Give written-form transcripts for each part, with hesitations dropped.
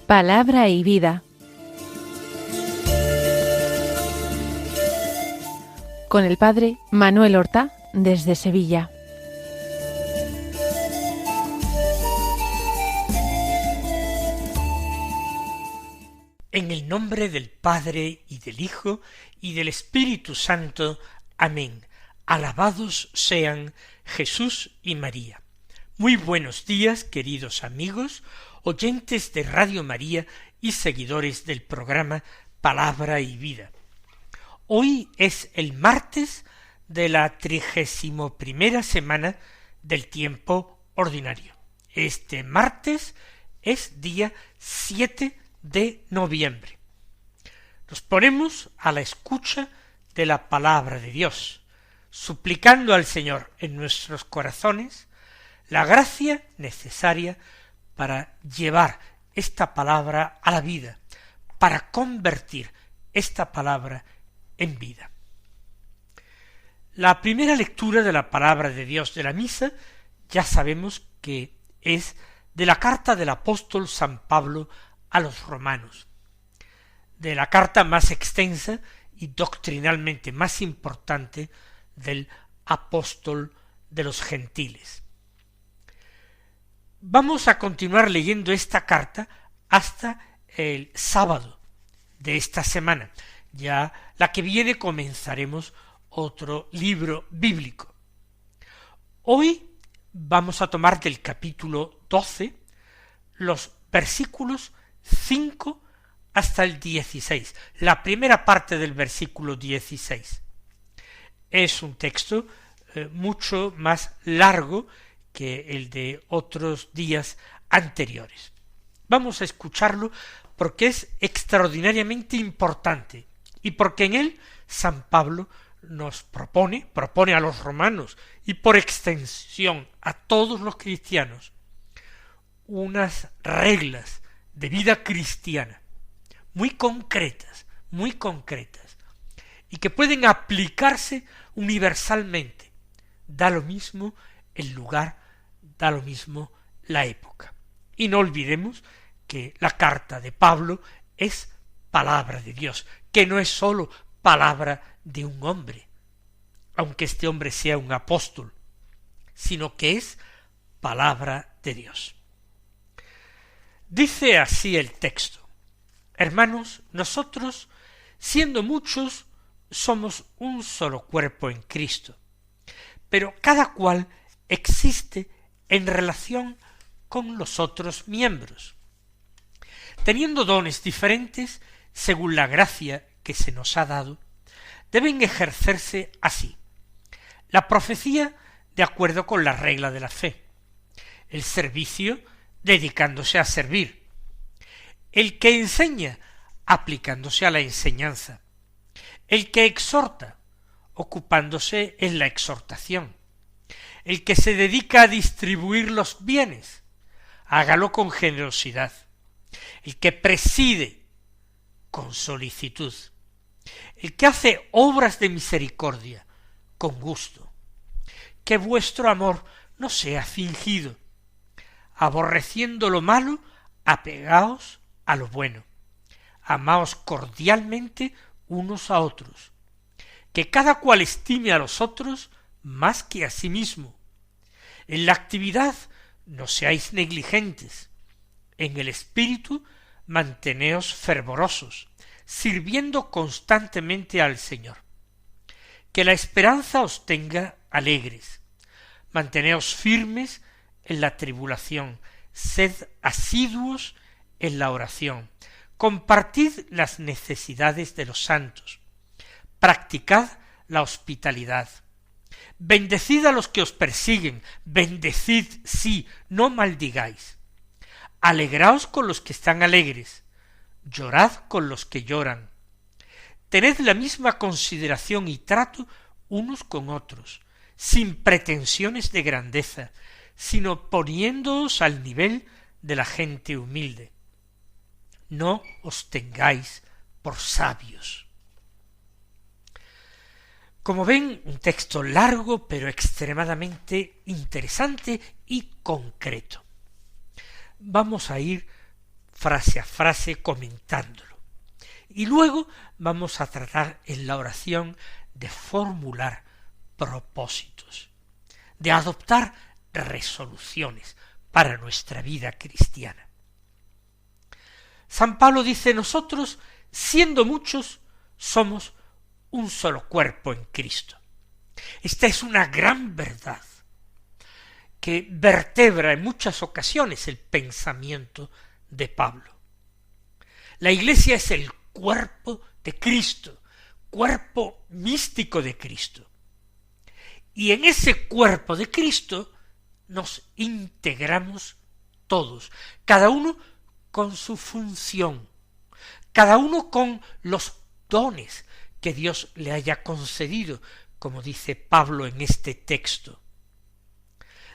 Palabra y vida. Con el padre Manuel Horta, desde Sevilla. En el nombre del Padre, y del Hijo, y del Espíritu Santo. Amén. Alabados sean Jesús y María. Muy buenos días, queridos amigos, oyentes de Radio María y seguidores del programa Palabra y Vida. Hoy es el martes de la 31ª semana del tiempo ordinario. Este martes es día 7 de noviembre. Nos ponemos a la escucha de la palabra de Dios, suplicando al Señor en nuestros corazones la gracia necesaria para llevar esta palabra a la vida, para convertir esta palabra en vida. La primera lectura de la palabra de Dios de la misa ya sabemos que es de la carta del apóstol San Pablo a los romanos, de la carta más extensa y doctrinalmente más importante del apóstol de los gentiles. Vamos a continuar leyendo esta carta hasta el sábado de esta semana. Ya la que viene comenzaremos otro libro bíblico. Hoy vamos a tomar del capítulo 12 los versículos 5 hasta el 16, la primera parte del versículo 16. Es un texto mucho más largo que el de otros días anteriores. Vamos a escucharlo porque es extraordinariamente importante y porque en él San Pablo nos propone a los romanos y por extensión a todos los cristianos unas reglas de vida cristiana muy concretas, y que pueden aplicarse universalmente. Da lo mismo el lugar, da lo mismo la época. Y no olvidemos que la carta de Pablo es palabra de Dios, que no es sólo palabra de un hombre, aunque este hombre sea un apóstol, sino que es palabra de Dios. Dice así el texto: Hermanos, nosotros, siendo muchos, somos un solo cuerpo en Cristo, pero cada cual existe en relación con los otros miembros, teniendo dones diferentes según la gracia que se nos ha dado. Deben ejercerse así: la profecía de acuerdo con la regla de la fe, el servicio dedicándose a servir, el que enseña aplicándose a la enseñanza, el que exhorta ocupándose en la exhortación, el que se dedica a distribuir los bienes, hágalo con generosidad, el que preside con solicitud, el que hace obras de misericordia con gusto. Que vuestro amor no sea fingido, aborreciendo lo malo, apegaos a lo bueno, amaos cordialmente unos a otros, que cada cual estime a los otros más que a sí mismo. En la actividad no seáis negligentes, en el espíritu manteneos fervorosos, sirviendo constantemente al Señor. Que la esperanza os tenga alegres, manteneos firmes en la tribulación, sed asiduos en la oración, compartid las necesidades de los santos, practicad la hospitalidad, bendecid a los que os persiguen, bendecid sí, no maldigáis, alegraos con los que están alegres, llorad con los que lloran, tened la misma consideración y trato unos con otros, sin pretensiones de grandeza, sino poniéndoos al nivel de la gente humilde. No os tengáis por sabios. Como ven, un texto largo, pero extremadamente interesante y concreto. Vamos a ir frase a frase comentándolo. Y luego vamos a tratar en la oración de formular propósitos, de adoptar resoluciones para nuestra vida cristiana. San Pablo dice: nosotros, siendo muchos, somos un solo cuerpo en Cristo. Esta es una gran verdad que vertebra en muchas ocasiones el pensamiento de Pablo. La Iglesia es el cuerpo de Cristo, cuerpo místico de Cristo. Y en ese cuerpo de Cristo nos integramos todos, cada uno con su función, cada uno con los dones que Dios le haya concedido, como dice Pablo en este texto.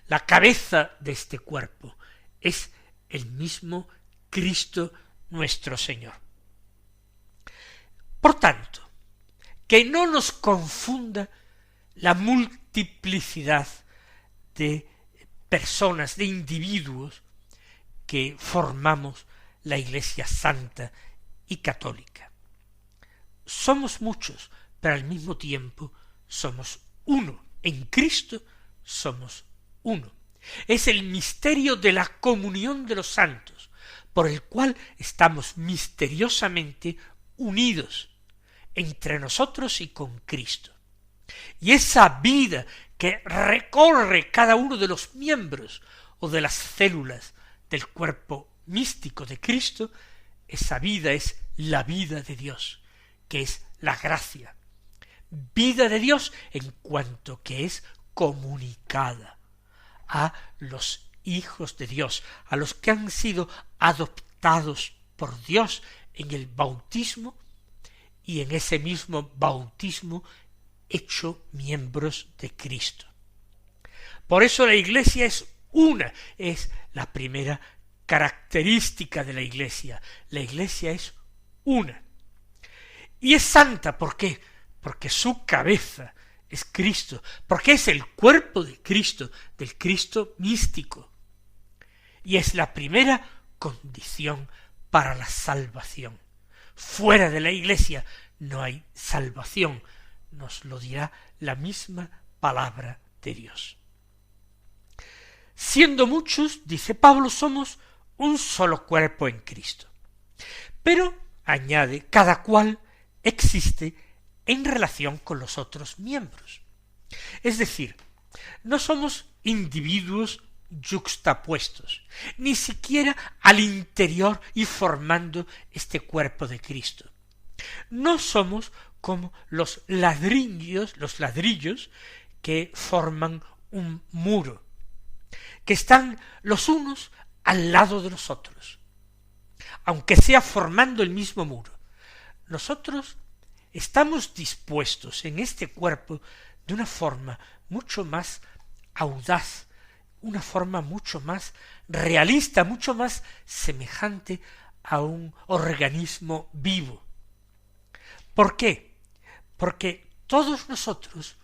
La cabeza de este cuerpo es el mismo Cristo nuestro Señor. Por tanto, que no nos confunda la multiplicidad de personas, de individuos que formamos la Iglesia Santa y Católica. Somos muchos, pero al mismo tiempo somos uno. En Cristo somos uno. Es el misterio de la comunión de los santos, por el cual estamos misteriosamente unidos entre nosotros y con Cristo. Y esa vida que recorre cada uno de los miembros o de las células del cuerpo místico de Cristo, esa vida es la vida de Dios, que es la gracia. Vida de Dios en cuanto que es comunicada a los hijos de Dios, a los que han sido adoptados por Dios en el bautismo y en ese mismo bautismo hecho miembros de Cristo. Por eso la Iglesia es una, es la primera característica de la Iglesia. La Iglesia es una. Y es santa, ¿por qué? Porque su cabeza es Cristo, porque es el cuerpo de Cristo, del Cristo místico. Y es la primera condición para la salvación. Fuera de la Iglesia no hay salvación, nos lo dirá la misma palabra de Dios. Siendo muchos, dice Pablo, somos un solo cuerpo en Cristo. Pero, añade, cada cual existe en relación con los otros miembros. Es decir, no somos individuos yuxtapuestos, ni siquiera al interior y formando este cuerpo de Cristo. No somos como los ladrillos que forman un muro, que están los unos al lado de los otros, aunque sea formando el mismo muro. Nosotros estamos dispuestos en este cuerpo de una forma mucho más audaz, una forma mucho más realista, mucho más semejante a un organismo vivo. ¿Por qué? Porque todos nosotros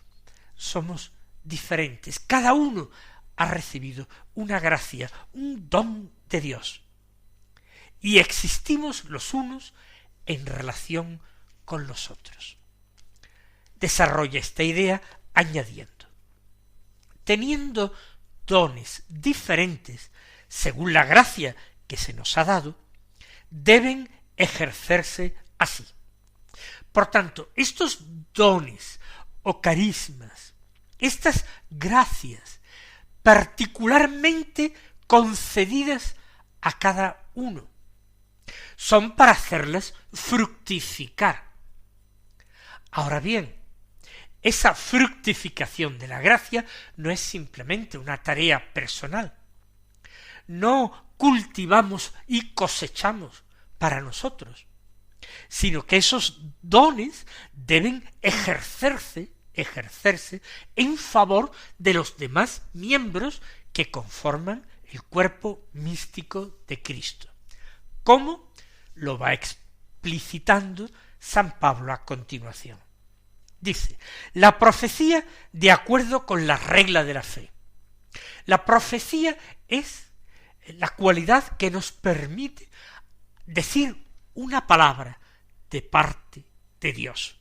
somos diferentes, cada uno ha recibido una gracia, un don de Dios, y existimos los unos en relación con los otros. Desarrolla esta idea añadiendo: teniendo dones diferentes según la gracia que se nos ha dado, deben ejercerse así. Por tanto, estos dones o carismas, estas gracias particularmente concedidas a cada uno, son para hacerles fructificar. Ahora bien, esa fructificación de la gracia no es simplemente una tarea personal. No cultivamos y cosechamos para nosotros, sino que esos dones deben ejercerse en favor de los demás miembros que conforman el cuerpo místico de Cristo. ¿Cómo? Lo va explicitando San Pablo a continuación. Dice: la profecía de acuerdo con la regla de la fe. La profecía es la cualidad que nos permite decir una palabra de parte de Dios.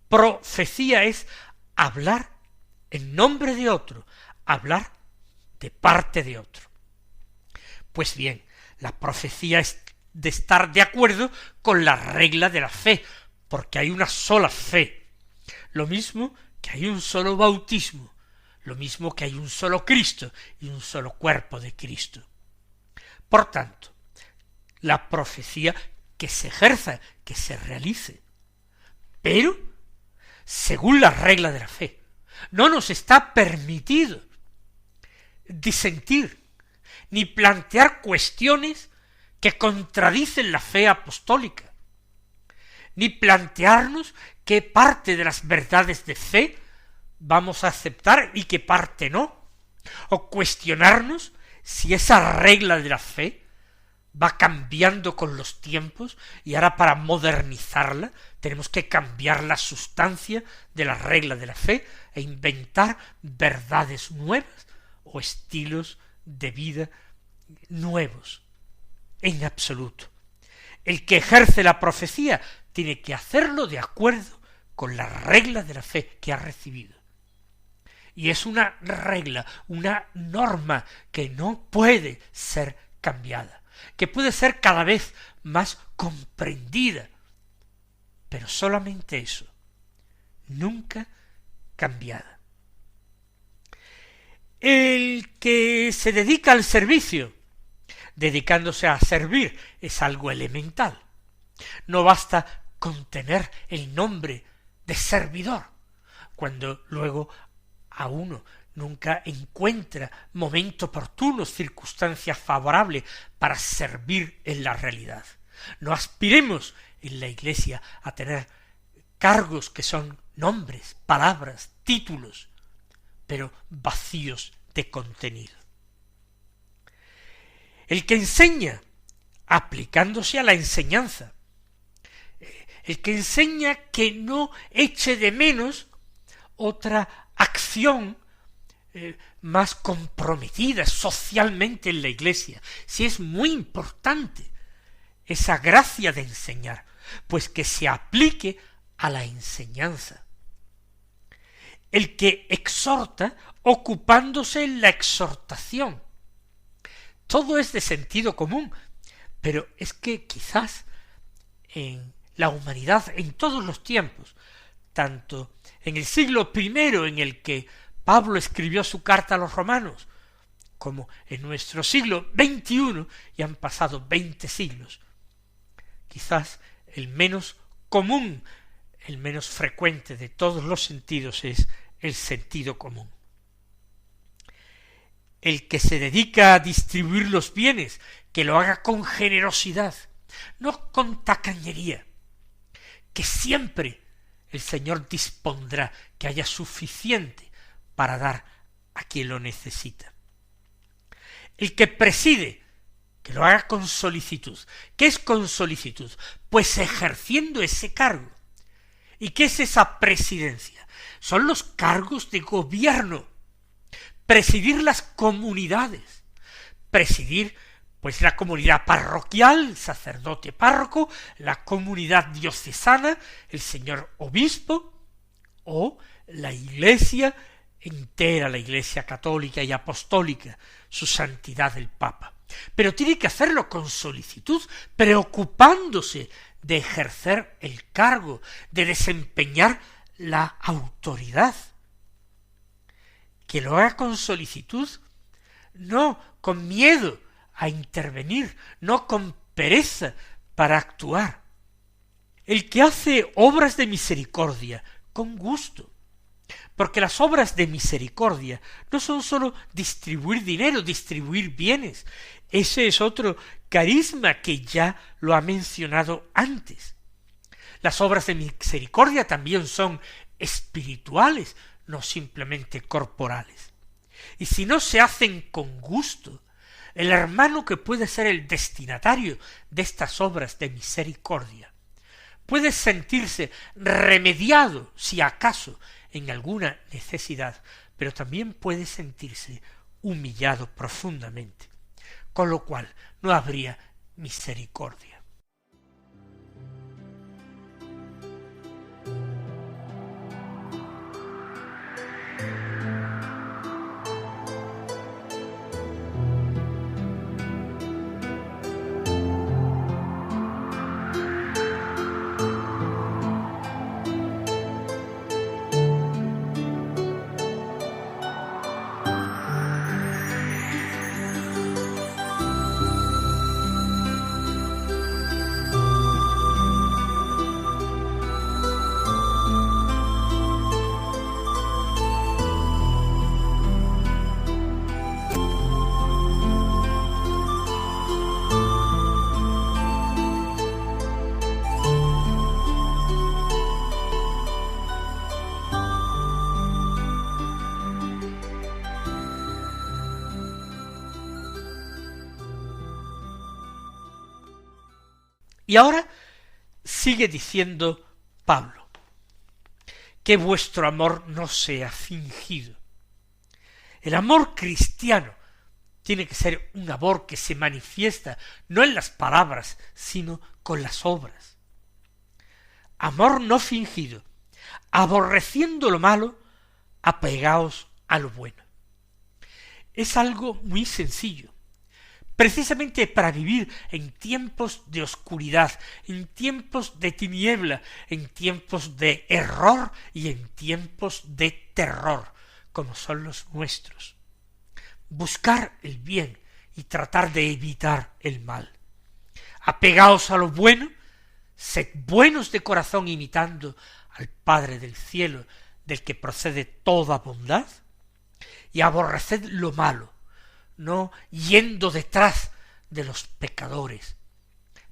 Profecía es hablar en nombre de otro, hablar de parte de otro. Pues bien, la profecía es de estar de acuerdo con la regla de la fe, porque hay una sola fe. Lo mismo que hay un solo bautismo, lo mismo que hay un solo Cristo y un solo cuerpo de Cristo. Por tanto, la profecía que se ejerza, que se realice, pero según la regla de la fe. No nos está permitido disentir ni plantear cuestiones que contradicen la fe apostólica, ni plantearnos qué parte de las verdades de fe vamos a aceptar y qué parte no, o cuestionarnos si esa regla de la fe va cambiando con los tiempos y ahora para modernizarla tenemos que cambiar la sustancia de la regla de la fe e inventar verdades nuevas o estilos de vida nuevos. En absoluto. El que ejerce la profecía tiene que hacerlo de acuerdo con la regla de la fe que ha recibido. Y es una regla, una norma que no puede ser cambiada, que puede ser cada vez más comprendida, pero solamente eso, nunca cambiada. El que se dedica al servicio, dedicándose a servir, es algo elemental. No basta con tener el nombre de servidor, cuando luego a uno nunca encuentra momento oportuno, circunstancias favorables para servir en la realidad. No aspiremos en la Iglesia a tener cargos que son nombres, palabras, títulos, pero vacíos de contenido. El que enseña, aplicándose a la enseñanza, el que enseña que no eche de menos otra acción más comprometida socialmente en la Iglesia, si es muy importante esa gracia de enseñar, pues que se aplique a la enseñanza. El que exhorta, ocupándose en la exhortación. Todo es de sentido común, pero es que quizás en la humanidad, en todos los tiempos, tanto en el siglo I en el que Pablo escribió su carta a los romanos, como en nuestro siglo XXI, y han pasado 20 siglos, quizás el menos común, el menos frecuente de todos los sentidos es el sentido común. El que se dedica a distribuir los bienes, que lo haga con generosidad, no con tacañería, que siempre el Señor dispondrá que haya suficiente para dar a quien lo necesita. El que preside, que lo haga con solicitud. ¿Qué es con solicitud? Pues ejerciendo ese cargo. ¿Y qué es esa presidencia? Son los cargos de gobierno. Presidir las comunidades. Presidir pues la comunidad parroquial, sacerdote párroco, la comunidad diocesana, el señor obispo, o la Iglesia entera, la Iglesia católica y apostólica, su santidad el Papa. Pero tiene que hacerlo con solicitud, preocupándose de ejercer el cargo, de desempeñar la autoridad. Que lo haga con solicitud, no con miedo a intervenir, no con pereza para actuar. El que hace obras de misericordia, con gusto, porque las obras de misericordia no son sólo distribuir dinero, distribuir bienes. Ese es otro carisma que ya lo ha mencionado antes. Las obras de misericordia también son espirituales, no simplemente corporales. Y si no se hacen con gusto, el hermano que puede ser el destinatario de estas obras de misericordia puede sentirse remediado, si acaso, en alguna necesidad, pero también puede sentirse humillado profundamente, con lo cual no habría misericordia. Y ahora sigue diciendo Pablo, que vuestro amor no sea fingido. El amor cristiano tiene que ser un amor que se manifiesta no en las palabras, sino con las obras. Amor no fingido, aborreciendo lo malo, apegaos a lo bueno. Es algo muy sencillo. Precisamente para vivir en tiempos de oscuridad, en tiempos de tiniebla, en tiempos de error y en tiempos de terror, como son los nuestros. Buscar el bien y tratar de evitar el mal. Apegaos a lo bueno, sed buenos de corazón imitando al Padre del cielo, del que procede toda bondad, y aborreced lo malo, no yendo detrás de los pecadores,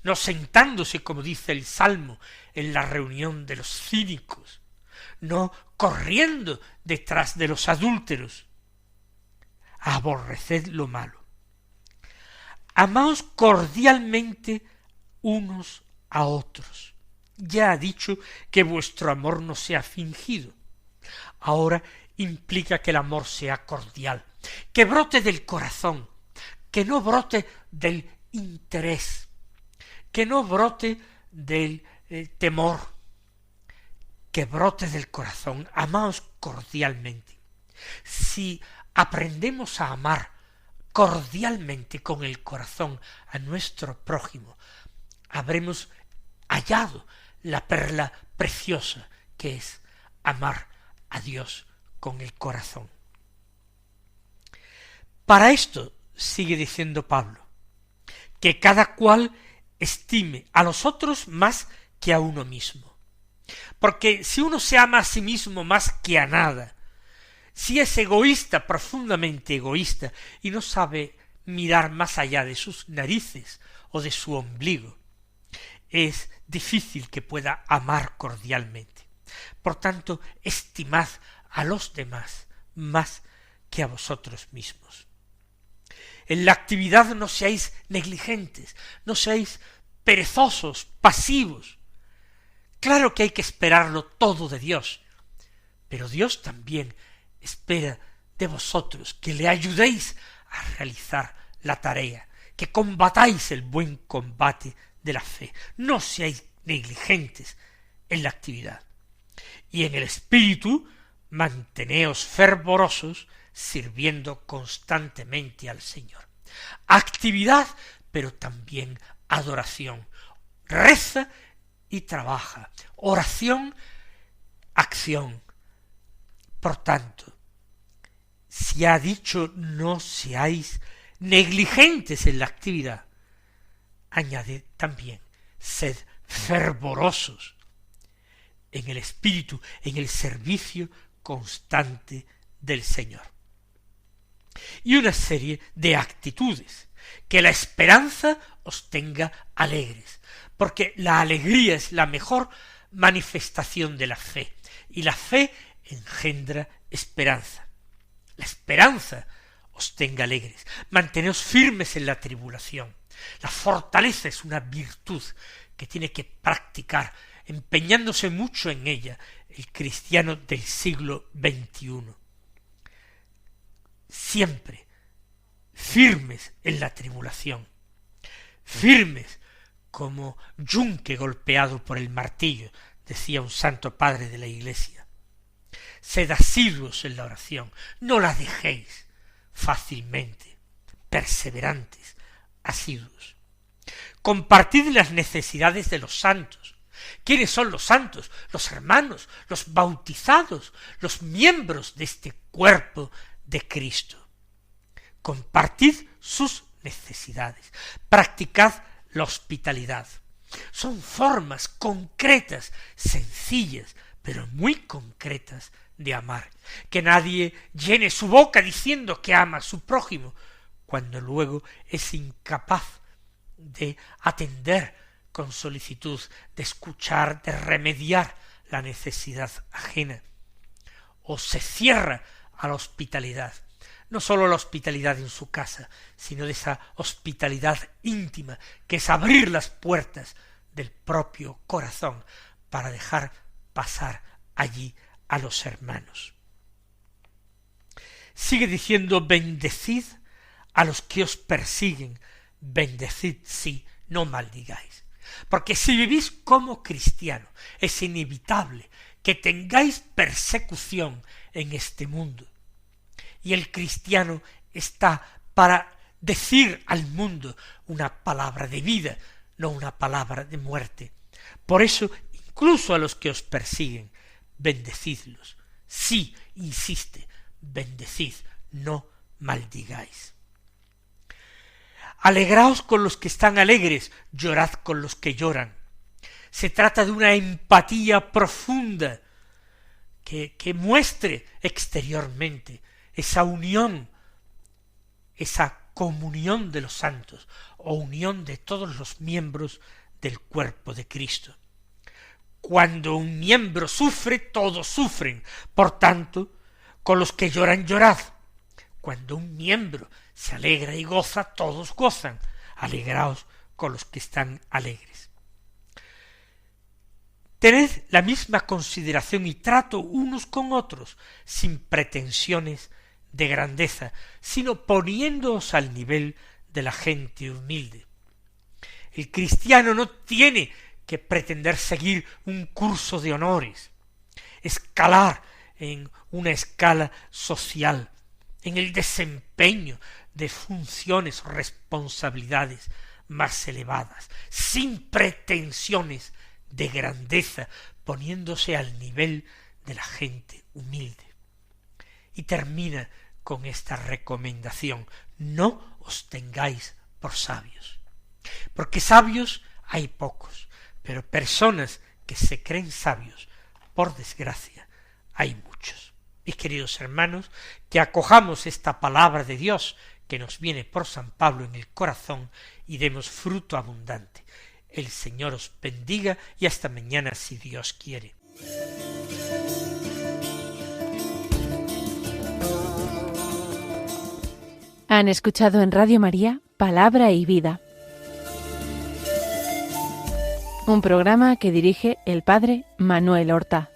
no sentándose, como dice el Salmo, en la reunión de los cínicos, no corriendo detrás de los adúlteros. Aborreced lo malo. Amaos cordialmente unos a otros. Ya ha dicho que vuestro amor no sea fingido. Ahora implica que el amor sea cordial, que brote del corazón, que no brote del interés, que no brote del temor, que brote del corazón. Amaos cordialmente. Si aprendemos a amar cordialmente con el corazón a nuestro prójimo, habremos hallado la perla preciosa que es amar a Dios con el corazón. Para esto, sigue diciendo Pablo, que cada cual estime a los otros más que a uno mismo. Porque si uno se ama a sí mismo más que a nada, si es egoísta, profundamente egoísta, y no sabe mirar más allá de sus narices o de su ombligo, es difícil que pueda amar cordialmente. Por tanto, estimad a los demás más que a vosotros mismos. En la actividad no seáis negligentes, no seáis perezosos, pasivos. Claro que hay que esperarlo todo de Dios, pero Dios también espera de vosotros que le ayudéis a realizar la tarea, que combatáis el buen combate de la fe. No seáis negligentes en la actividad. Y en el espíritu, manteneos fervorosos, sirviendo constantemente al Señor. Actividad, pero también adoración. Reza y trabaja. Oración, acción. Por tanto, si ha dicho no seáis negligentes en la actividad, añade también, sed fervorosos en el espíritu, en el servicio constante del Señor. Y una serie de actitudes, que la esperanza os tenga alegres, porque la alegría es la mejor manifestación de la fe, y la fe engendra esperanza. La esperanza os tenga alegres, manteneos firmes en la tribulación. La fortaleza es una virtud que tiene que practicar, empeñándose mucho en ella, el cristiano del siglo XXI. Siempre firmes en la tribulación, firmes como yunque golpeado por el martillo, decía un santo padre de la Iglesia. Sed asiduos en la oración, no la dejéis fácilmente, perseverantes, asiduos. Compartid las necesidades de los santos. ¿Quiénes son los santos? Los hermanos, los bautizados, los miembros de este cuerpo de Cristo. Compartid sus necesidades. Practicad la hospitalidad. Son formas concretas, sencillas, pero muy concretas de amar. Que nadie llene su boca diciendo que ama a su prójimo, cuando luego es incapaz de atender con solicitud, de escuchar, de remediar la necesidad ajena, o se cierra a la hospitalidad, no sólo la hospitalidad en su casa, sino de esa hospitalidad íntima, que es abrir las puertas del propio corazón para dejar pasar allí a los hermanos. Sigue diciendo: bendecid a los que os persiguen, bendecid sí, no maldigáis. Porque si vivís como cristiano, es inevitable que tengáis persecución en este mundo. Y el cristiano está para decir al mundo una palabra de vida, no una palabra de muerte. Por eso, incluso a los que os persiguen, bendecidlos. Sí, insiste, bendecid, no maldigáis. Alegraos con los que están alegres, llorad con los que lloran. Se trata de una empatía profunda que muestre exteriormente esa unión, esa comunión de los santos, o unión de todos los miembros del cuerpo de Cristo. Cuando un miembro sufre, todos sufren. Por tanto, con los que lloran, llorad. Cuando un miembro se alegra y goza, todos gozan. Alegraos con los que están alegres. Tened la misma consideración y trato unos con otros, sin pretensiones de grandeza, sino poniéndoos al nivel de la gente humilde. El cristiano no tiene que pretender seguir un curso de honores, escalar en una escala social, en el desempeño de funciones o responsabilidades más elevadas, sin pretensiones de grandeza, poniéndose al nivel de la gente humilde. Y termina con esta recomendación: no os tengáis por sabios, porque sabios hay pocos, pero personas que se creen sabios, por desgracia, hay muchos. Mis queridos hermanos, que acojamos esta palabra de Dios que nos viene por San Pablo en el corazón y demos fruto abundante. El Señor os bendiga y hasta mañana si Dios quiere. Han escuchado en Radio María Palabra y Vida, un programa que dirige el Padre Manuel Horta.